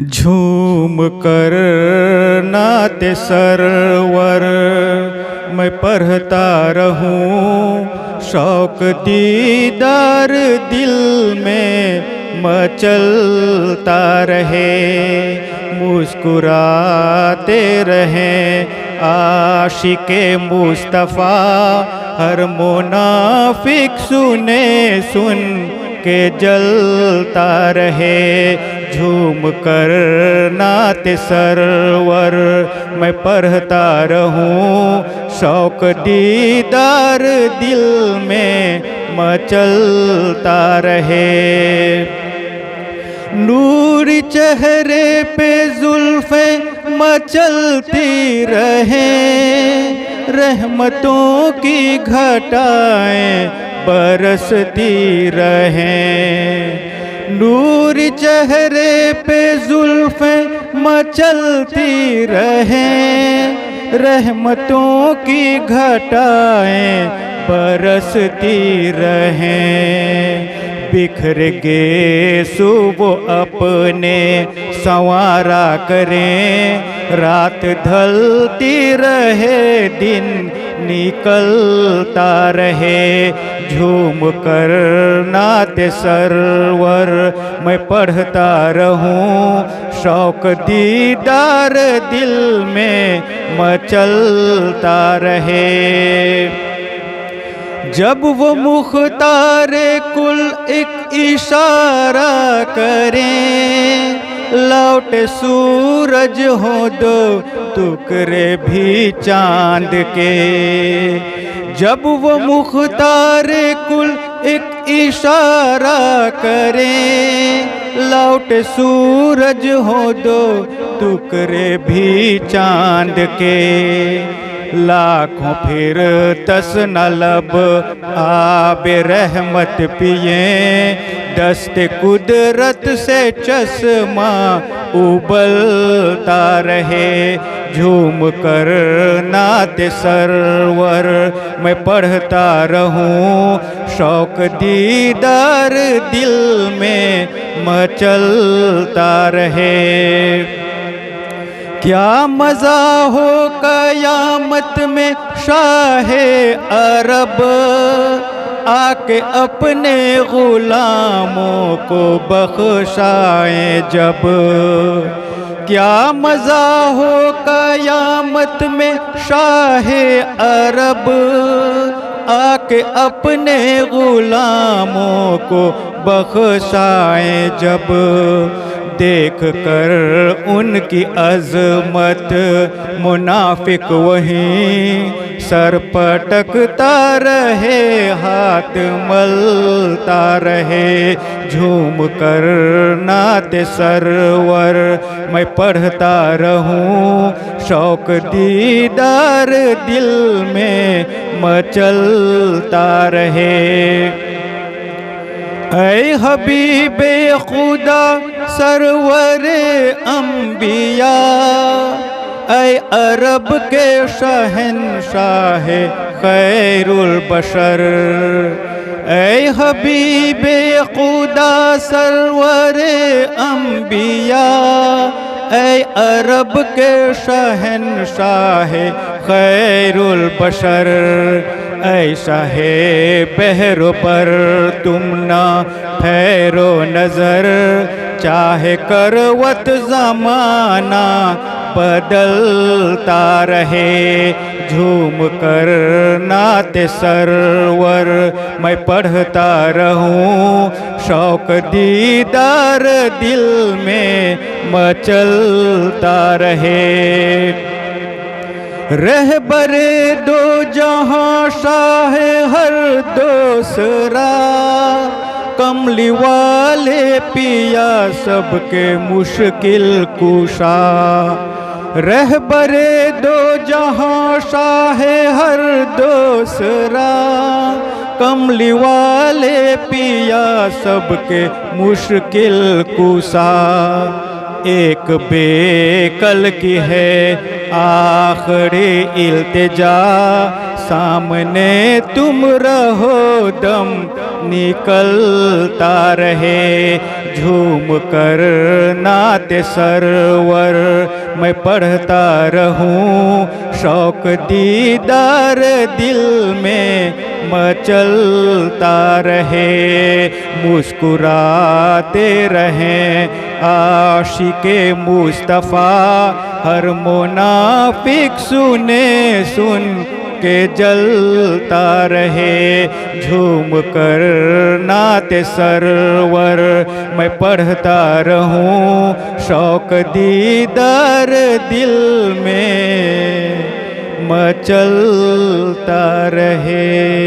झूम कर नाते सरवर मैं पढ़ता रहूं, शौक दीदार दिल में मचलता रहे। मुस्कुराते रहें आशिके मुस्तफ़ा, हर मुनाफिक सुने सुन के जलता रहे। झूम कर नाते सरवर मैं पढ़ता रहूं, शौक दीदार दिल में मचलता रहे। नूर चेहरे पे जुल्फ़े मचलती रहे, रहमतों की घटाएं बरसती रहें। नूर चेहरे पे जुल्फ़े मचलती रहें, रहमतों की घटाएं बरसती रहें। बिखर गे सुबह अपने संवारा करें, रात ढलती रहे दिन निकलता रहे। झूम कर नाते सरवर मैं पढ़ता रहूं, शौक दीदार दिल में मचलता रहे। जब वो मुख्तारे कुल एक इशारा करें, लौटे सूरज हो दो टुकड़े भी चांद के। जब वो मुख्तारे कुल एक इशारा करें, लौटे सूरज हो दो टुकड़े भी चांद के। लाखों फिर तसनलब आबे रहमत पिए, दस्ते कुदरत से चश्मा उबलता रहे। झूम कर नाते सरवर मैं पढ़ता रहूं, शौक दीदार दिल में मचलता रहे। क्या मज़ा हो क़यामत में शाहे अरब, आके अपने ग़ुलामों को बख्शाएं जब। क्या मज़ा हो क़यामत में शाहे अरब, आके अपने ग़ुलामों को बख्शाएं जब। देख कर उनकी अज़मत मुनाफिक वहीं सर पटकता रहे, हाथ मलता रहे। झूम कर नाते सरवर मैं पढ़ता रहूं, शौक दीदार दिल में मचलता रहे। ऐ हबीबे खुदा सरवरे अंबिया, ऐ अरब के शहंशाह खैरुल बशर। ऐ हबीबे खुदा सरवरे अंबिया, ऐ अरब के शहंशाह खैरुल बशर। ऐसा है बहरो पर तुम ना फेरो नज़र, चाहे करवत ज़माना बदलता रहे। झूम कर नाते सरवर मैं पढ़ता रहूं, शौक दीदार दिल में मचलता रहे। रहबरे दो जहां शाह हर दूसरा, कमली वाले पिया सबके मुश्किल कुशा। रहबरे दो जहां शाह हर दूसरा, कमली वाले पिया सबके मुश्किल कुशा। एक बेकल की है आखिरी इल्तिजा, सामने तुम रहो दम निकलता रहे। झूम कर नाते सरवर मैं पढ़ता रहूं, शौक दीदार दिल में मचलता रहे। मुस्कुराते रहें आशिके मुस्तफ़ा, हर मुनाफिक सुने सुन के जलता रहे। झूम कर नाते सरवर मैं पढ़ता रहूं, शौक दीदार दिल में मचलता रहे।